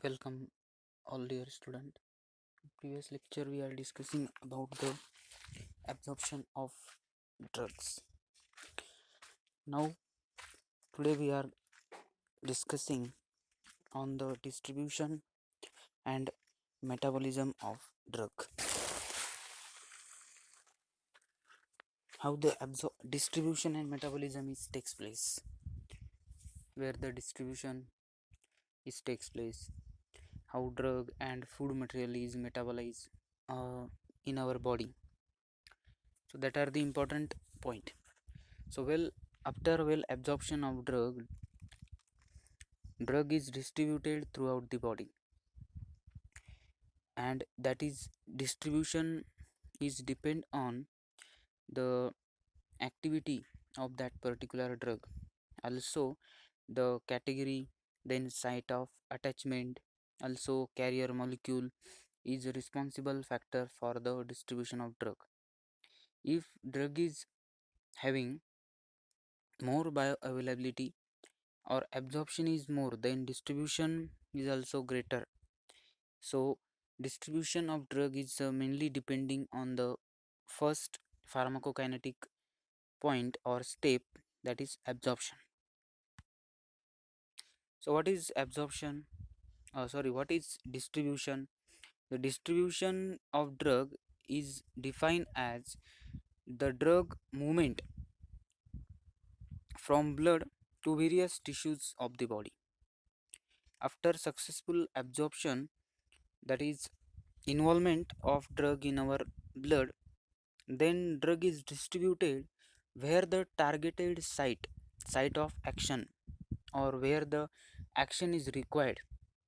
Welcome all dear student. Previous lecture we are discussing about the absorption of drugs. Now today we are discussing on the distribution and metabolism of drug. How the distribution and metabolism takes place. Where the distribution takes place. How drug and food material is metabolized in our body. So that are the important point. So after absorption of drug is distributed throughout the body, and that is distribution is depend on the activity of that particular drug, also the category, then site of attachment, also carrier molecule is a responsible factor for the distribution of drug. If drug is having more bioavailability or absorption is more, then distribution is also greater. So distribution of drug is mainly depending on the first pharmacokinetic point or step, that is absorption. So what is absorption? What is distribution? The distribution of drug is defined as the drug movement from blood to various tissues of the body. After successful absorption, that is involvement of drug in our blood, then drug is distributed where the targeted site of action, or where the action is required.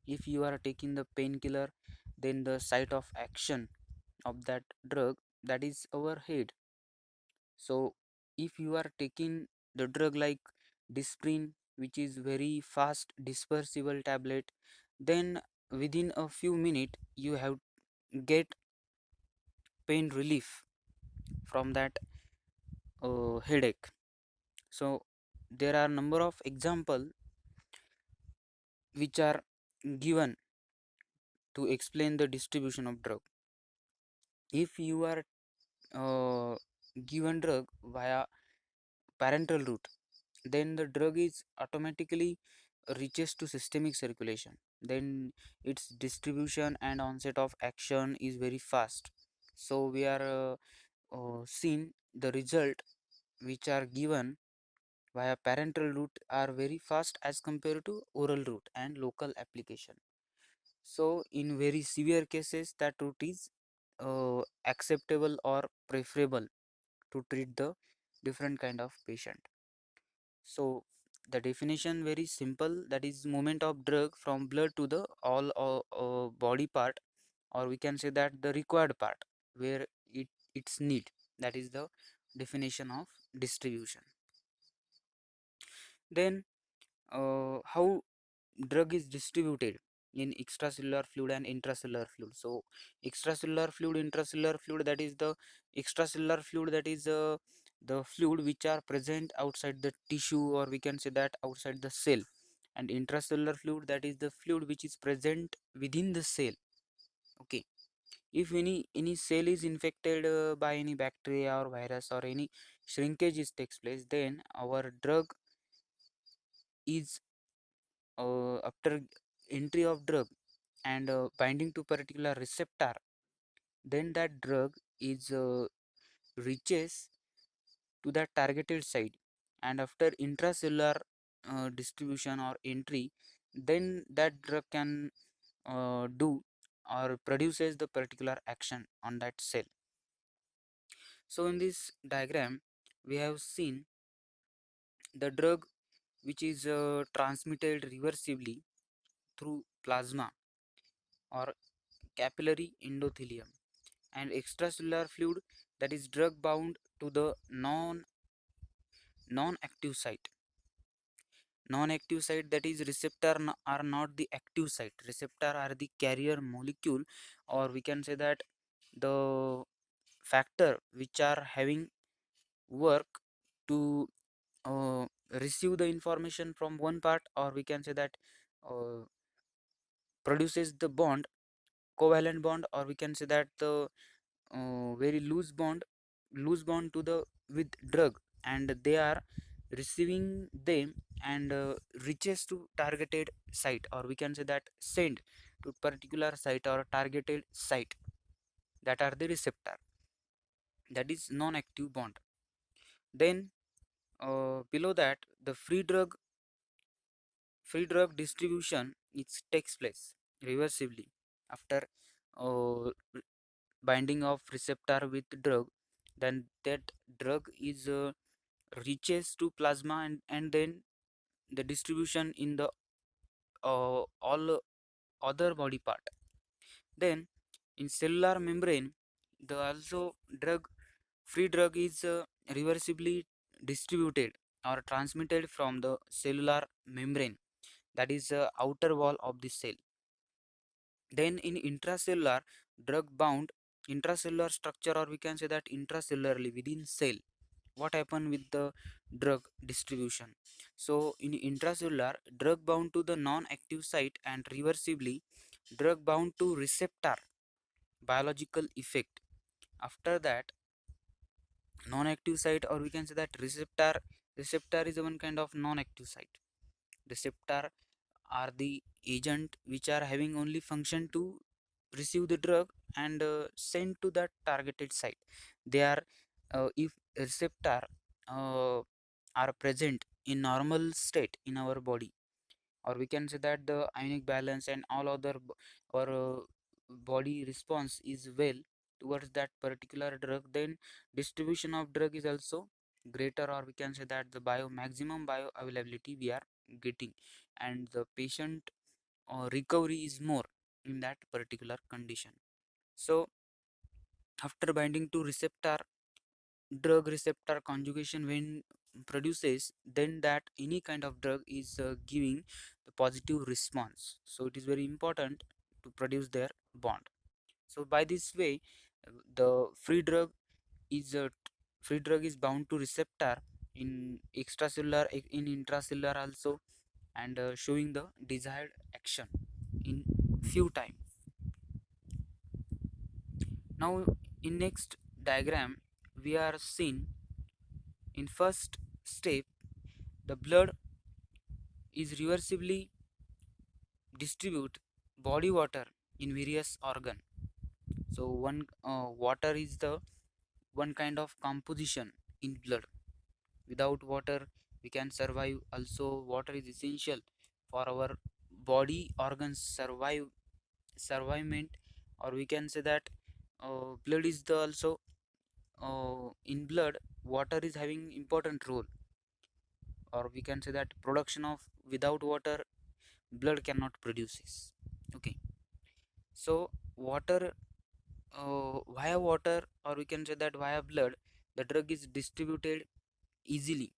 If you are taking the painkiller, then the site of action of that drug, that is our head. So if you are taking the drug like Disprin, which is very fast dispersible tablet, then within a few minutes you have get pain relief from that headache. So there are number of example which are given to explain the distribution of drug. If you are given drug via parenteral route, then the drug is automatically reaches to systemic circulation, then its distribution and onset of action is very fast. So we are seen the result which are given via parenteral route are very fast as compared to oral route and local application. So in very severe cases, that route is acceptable or preferable to treat the different kind of patient. So the definition very simple, that is movement of drug from blood to the all body part, or we can say that the required part where it's need. That is the definition of distribution. Then how drug is distributed in extracellular fluid and intracellular fluid. So extracellular fluid, intracellular fluid, that is the extracellular fluid, that is the fluid which are present outside the tissue, or we can say that outside the cell, and intracellular fluid, that is the fluid which is present within the cell. Okay, if any cell is infected by any bacteria or virus, or any shrinkage takes place, then our drug is after entry of drug and binding to particular receptor, then that drug is reaches to that targeted site, and after intracellular distribution or entry, then that drug can do or produces the particular action on that cell. So in this diagram we have seen the drug which is transmitted reversibly through plasma or capillary endothelium, and extracellular fluid, that is drug bound to the non-active site. Non-active site, that is receptor are not the active site, receptor are the carrier molecule, or we can say that the factor which are having work to uh, receive the information from one part, or we can say that uh, produces the bond, covalent bond, or we can say that the very loose bond to the with drug, and they are receiving them and reaches to targeted site, or we can say that send to particular site or targeted site, that are the receptor, that is non-active bond. Then below that, the free drug distribution, it takes place reversibly after uh, binding of receptor with drug. Then that drug is reaches to plasma, and then the distribution in the all other body part. Then in cellular membrane, the also drug free drug is reversibly distributed or transmitted from the cellular membrane, that is outer wall of the cell. Then in intracellular, drug bound intracellular structure, or we can say that intracellularly within cell, what happened with the drug distribution. So in intracellular, drug bound to the non-active site and reversibly drug bound to receptor, biological effect. After that, non-active site, or we can say that receptor is one kind of non-active site. Receptor are the agent which are having only function to receive the drug and send to that targeted site. They are if receptor uh, are present in normal state in our body, or we can say that the ionic balance and all other or body response is well towards that particular drug, then distribution of drug is also greater, or we can say that the maximum bioavailability we are getting, and the patient recovery is more in that particular condition. So after binding to receptor, drug receptor conjugation when produces, then that any kind of drug is giving the positive response, so it is very important to produce their bond. So by this way, the free drug is bound to receptor in extracellular, in intracellular also, and showing the desired action in few time. Now in next diagram, we are seen in first step, the blood is reversibly distribute body water in various organ. So one water is the one kind of composition in blood. Without water we can survive. Also water is essential for our body organs survivement, or we can say that blood is the also in blood water is having important role, or we can say that production of without water blood cannot produce this. Okay, so water via water, or we can say that via blood, the drug is distributed easily.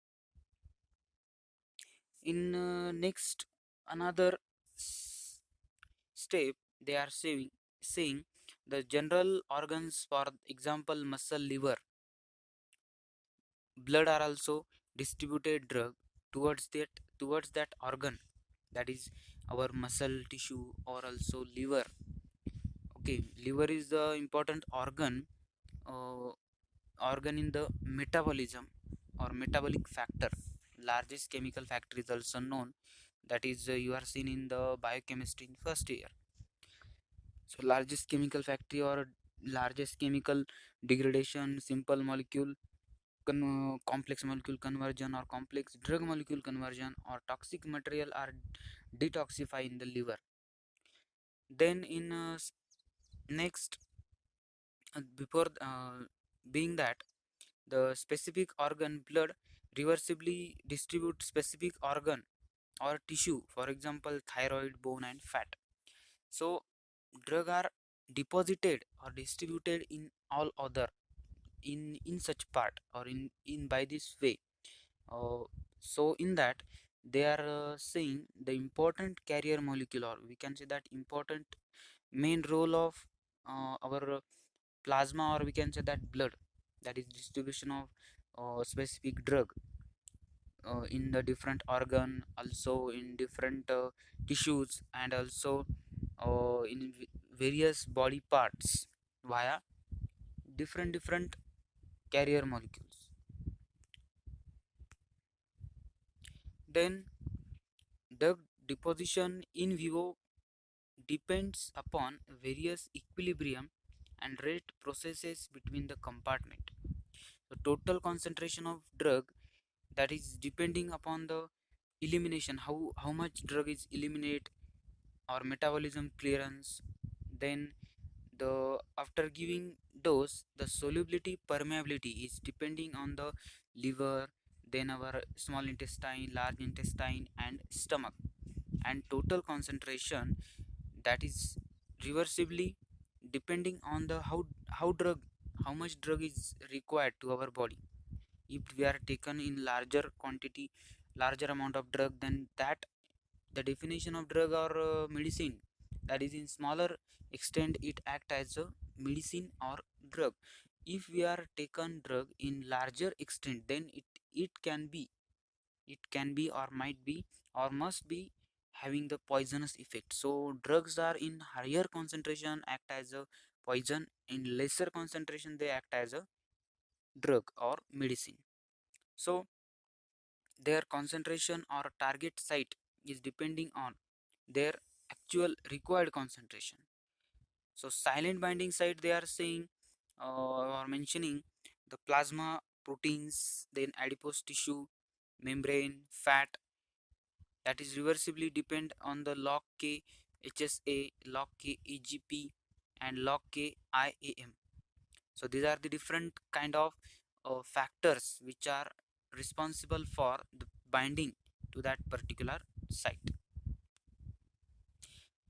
In next another step, they are saying the general organs, for example muscle, liver, blood are also distributed drug towards that organ, that is our muscle tissue or also liver. Okay, liver is the important uh, organ in the metabolism or metabolic factor. Largest chemical factor is also known, that is you are seen in the biochemistry in first year. So largest chemical factory or largest chemical degradation, simple molecule complex molecule conversion, or complex drug molecule conversion, or toxic material are detoxify in the liver. Then in next before being that, the specific organ blood reversibly distribute specific organ or tissue, for example thyroid, bone and fat. So drug are deposited or distributed in all other in such part, or in by this way. uh, so in that, they are saying the important carrier molecule, or we can say that important main role of our plasma, or we can say that blood, that is distribution of specific drug in the different organ, also in different tissues, and also in various body parts via different carrier molecules. Then drug deposition in vivo depends upon various equilibrium and rate processes between the compartment. The total concentration of drug, that is depending upon the elimination, how much drug is eliminate, or metabolism clearance. Then the after giving dose, the solubility permeability is depending on the liver, then our small intestine, large intestine, and stomach. And total concentration, that is reversibly depending on the how much drug is required to our body. If we are taken in larger quantity, larger amount of drug, then that the definition of drug or medicine, that is in smaller extent it act as a medicine or drug. If we are taken drug in larger extent, then it can be or might be or must be having the poisonous effect. So drugs are in higher concentration act as a poison, in lesser concentration they act as a drug or medicine. So their concentration or target site is depending on their actual required concentration. So silent binding site, they are saying or mentioning the plasma, proteins, then adipose tissue, membrane, fat, that is reversibly depend on the log K HSA, log K AGP, and log K IAM. So these are the different kind of factors which are responsible for the binding to that particular site.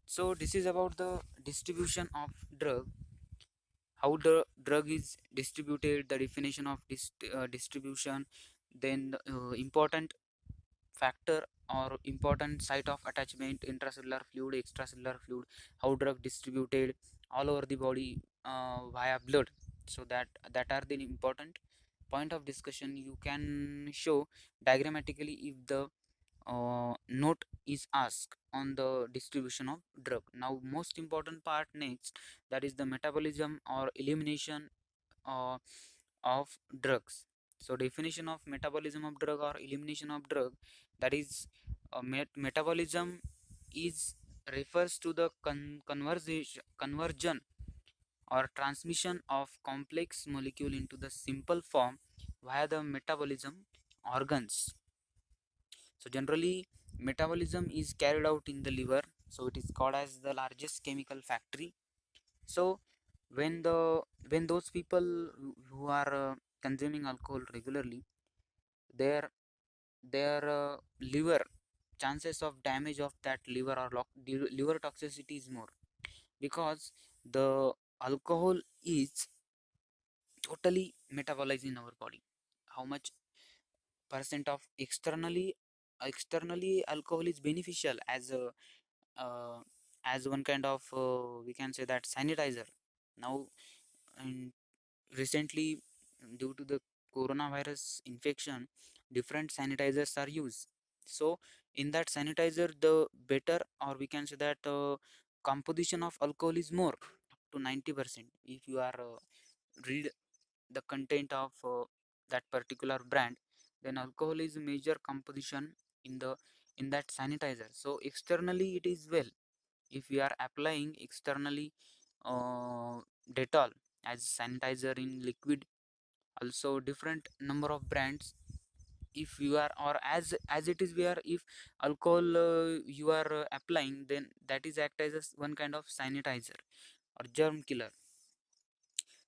So this is about the distribution of drug, how the drug is distributed, the definition of distribution, then important factor or important site of attachment, intracellular fluid, extracellular fluid, how drug distributed all over the body via blood. So that are the important point of discussion. You can show diagrammatically if the note is asked on the distribution of drug. Now most important part next, that is the metabolism or elimination uh, of drugs. So definition of metabolism of drug or elimination of drug, that is metabolism is refers to the conversion or transmission of complex molecule into the simple form via the metabolism organs. So generally metabolism is carried out in the liver, so it is called as the largest chemical factory. So when the when those people who are consuming alcohol regularly, their liver, chances of damage of that liver or liver toxicity is more, because the alcohol is totally metabolized in our body. How much percent of externally alcohol is beneficial uh, as one kind of we can say that sanitizer. Now and recently, due to the coronavirus infection, different sanitizers are used. So in that sanitizer, the better, or we can say that composition of alcohol is more, up to 90%. If you are read the content of that particular brand, then alcohol is a major composition in the in that sanitizer. So externally it is well. If we are applying externally uh, Dettol as sanitizer in liquid, also different number of brands, if you are, or as it is where if alcohol you are applying, then that is act as one kind of sanitizer or germ killer.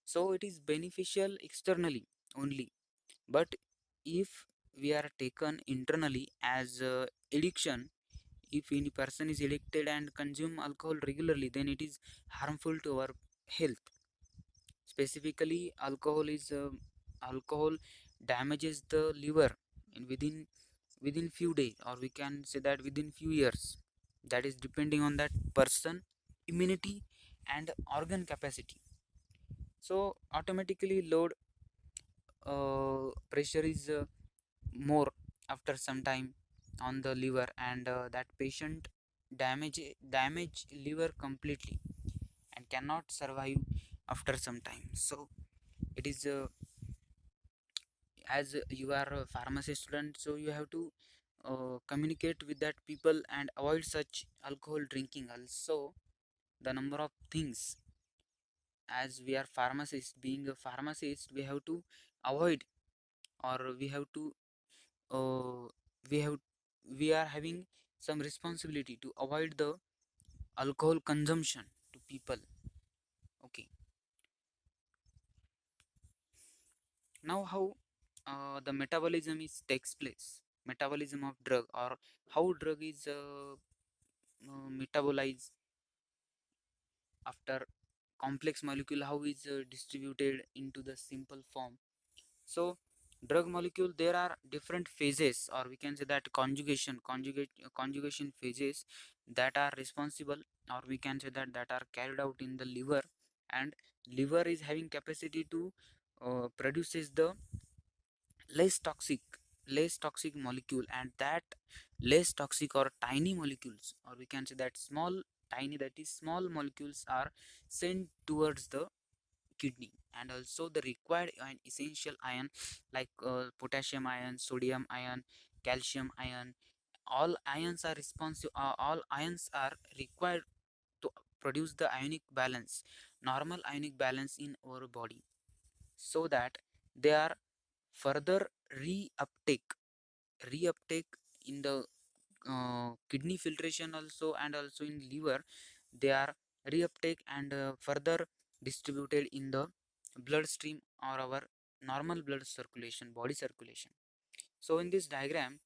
So it is beneficial externally only, but if we are taken internally as addiction, if any person is addicted and consume alcohol regularly, then it is harmful to our health. Specifically alcohol damages the liver in within few days, or we can say that within few years. That is depending on that person immunity and organ capacity. So automatically load pressure is more after some time on the liver, and that patient damage liver completely and cannot survive after some time. So it is as you are a pharmacy student, so you have to communicate with that people and avoid such alcohol drinking. Also the number of things, as we are pharmacists, being a pharmacist, we have to avoid, or we have to uh, we have we are having some responsibility to avoid the alcohol consumption to people. Okay, now how the metabolism is takes place, metabolism of drug, or how drug is metabolized after complex molecule, how is distributed into the simple form. So drug molecule, there are different phases, or we can say that conjugation phases that are responsible, or we can say that that are carried out in the liver. And liver is having capacity to produces the less toxic less toxic molecule, and that less toxic or tiny molecules, or we can say that small tiny, that is small molecules, are sent towards the kidney. And also the required and essential ion, like potassium ion, sodium ion, calcium ion, all ions are responsive, all ions are required to produce the ionic balance, normal ionic balance in our body, so that they are further reuptake reuptake in the kidney filtration also, and also in liver they are reuptake and further distributed in the bloodstream or our normal blood circulation, body circulation. So in this diagram,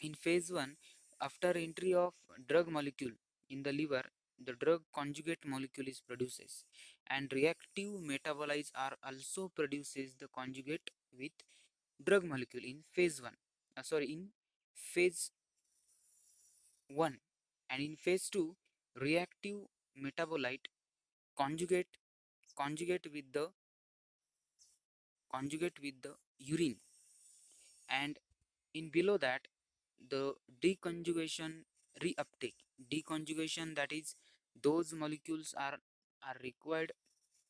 in phase 1, after entry of drug molecule in the liver, the drug conjugate molecule is produces, and reactive metabolites are also produces the conjugate with drug molecule in phase 1. In phase 1, and in phase 2, reactive metabolite conjugate conjugate with the urine, and in below that the deconjugation reuptake. Deconjugation, that is those molecules are required,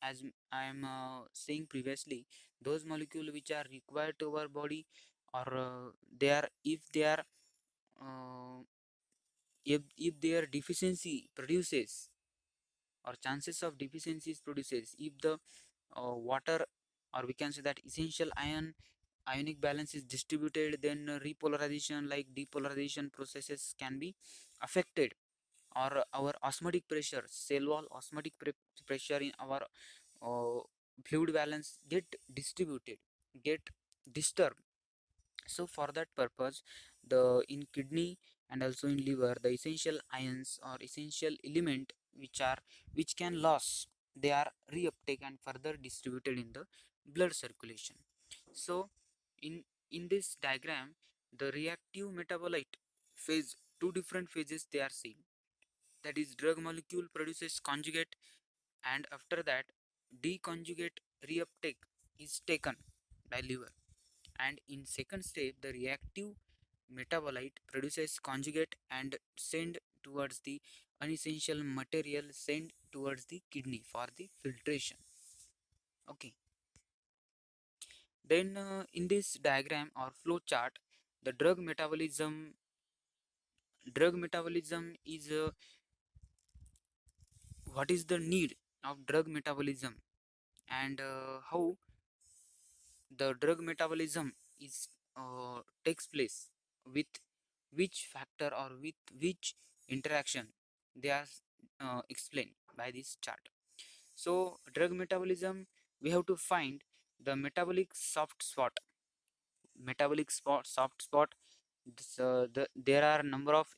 as I am saying previously, those molecules which are required to our body, or they are, uh, if their deficiency produces, or chances of deficiencies produces, if the water, or we can say that essential ionic balance is distributed, then repolarization like depolarization processes can be affected, or our osmotic pressure, cell wall osmotic pressure in our uh, fluid balance get distributed, get disturbed. So for that purpose, the in kidney and also in liver, the essential ions or essential element which can loss, they are reuptake and further distributed in the blood circulation. So in this diagram, the reactive metabolite phase, two different phases they are seeing, that is drug molecule produces conjugate, and after that deconjugate reuptake is taken by liver, and in second step the reactive metabolite produces conjugate and send towards the unessential material, sent towards the kidney for the filtration. Okay, then in this diagram or flow chart, the drug metabolism is what is the need of drug metabolism, and how the drug metabolism is takes place, with which factor or with which interaction, they are explained by this chart. So drug metabolism, we have to find the metabolic soft spot. Soft spot, there are number of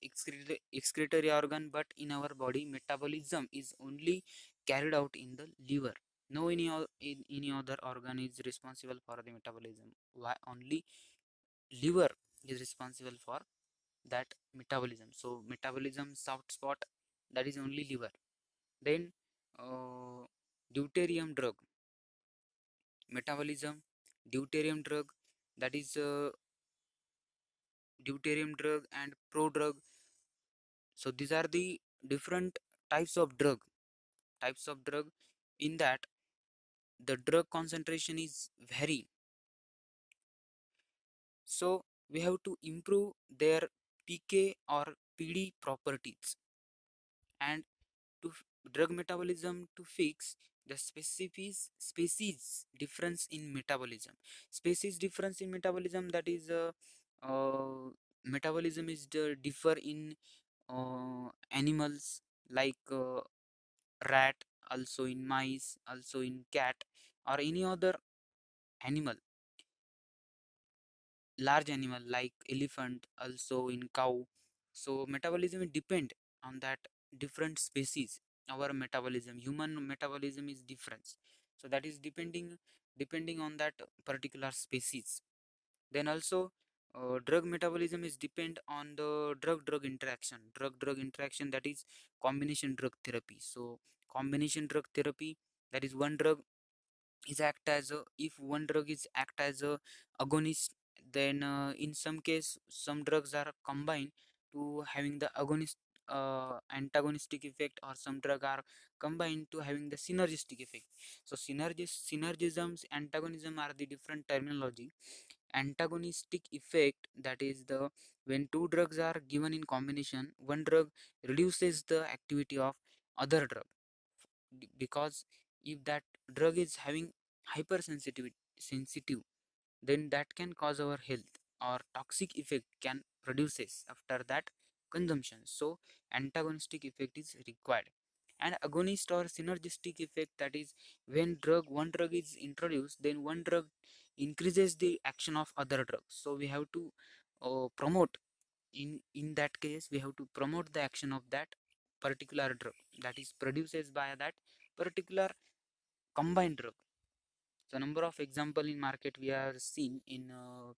excretory organ, but in our body metabolism is only carried out in the liver. No any other organ is responsible for the metabolism. Why only liver is responsible for that metabolism? So metabolism soft spot, that is only liver. Then uh, deuterium drug metabolism, deuterium drug, that is deuterium drug and prodrug So these are the different types of drug. In that, the drug concentration is vary. So we have to improve their PK or PD properties, and drug metabolism to fix the species difference in metabolism. Species difference in metabolism, that is metabolism is the differ in animals like rat, also in mice, also in cat, or any other animal, large animal like elephant, also in cow. So metabolism will depend on that different species. Our metabolism, human metabolism is different, so that is depending on that particular species. Then also drug metabolism is depend on the drug drug interaction, that is combination drug therapy. So combination drug therapy, that is one drug is act as a, if one drug is act as a agonist, then in some case some drugs are combined to having the agonist antagonistic effect, or some drug are combined to having the synergistic effect. So synergisms, antagonism are the different terminology. Antagonistic effect, that is the when two drugs are given in combination, one drug reduces the activity of other drug, because if that drug is having hypersensitivity sensitive, then that can cause our health, or toxic effect can produces after that consumption. So antagonistic effect is required. And agonist or synergistic effect, that is when one drug is introduced, then one drug increases the action of other drugs. So we have to promote, in that case we have to promote the action of that particular drug that is produces by that particular combined drug. So number of example in market we are seen in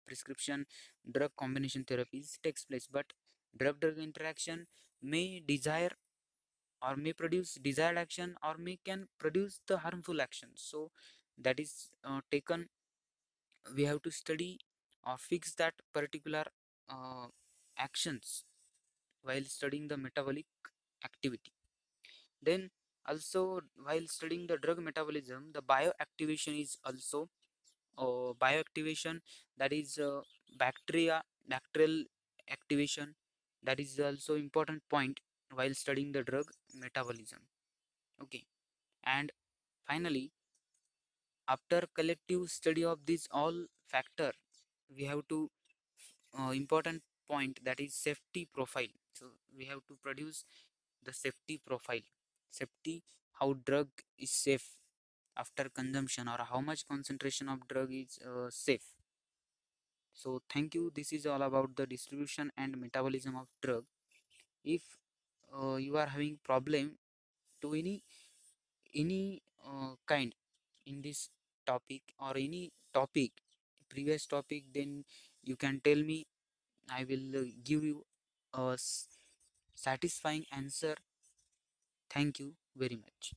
prescription drug combination therapies takes place, but drug-drug interaction may desire or may produce desired action, or may can produce the harmful action. So that is taken, we have to study or fix that particular uh, actions while studying the metabolic activity. Then also while studying the drug metabolism, the bioactivation is also bioactivation, that is bacterial activation, that is also important point while studying the drug metabolism. Okay, and finally, after collective study of these all factor, we have to important point, that is safety profile. So we have to produce the safety profile. Safety, how drug is safe after consumption, or how much concentration of drug is safe. So thank you. This is all about the distribution and metabolism of drug. If you are having problem to any kind in this topic, or any topic, previous topic, then you can tell me. I will give you a satisfying answer. Thank you very much.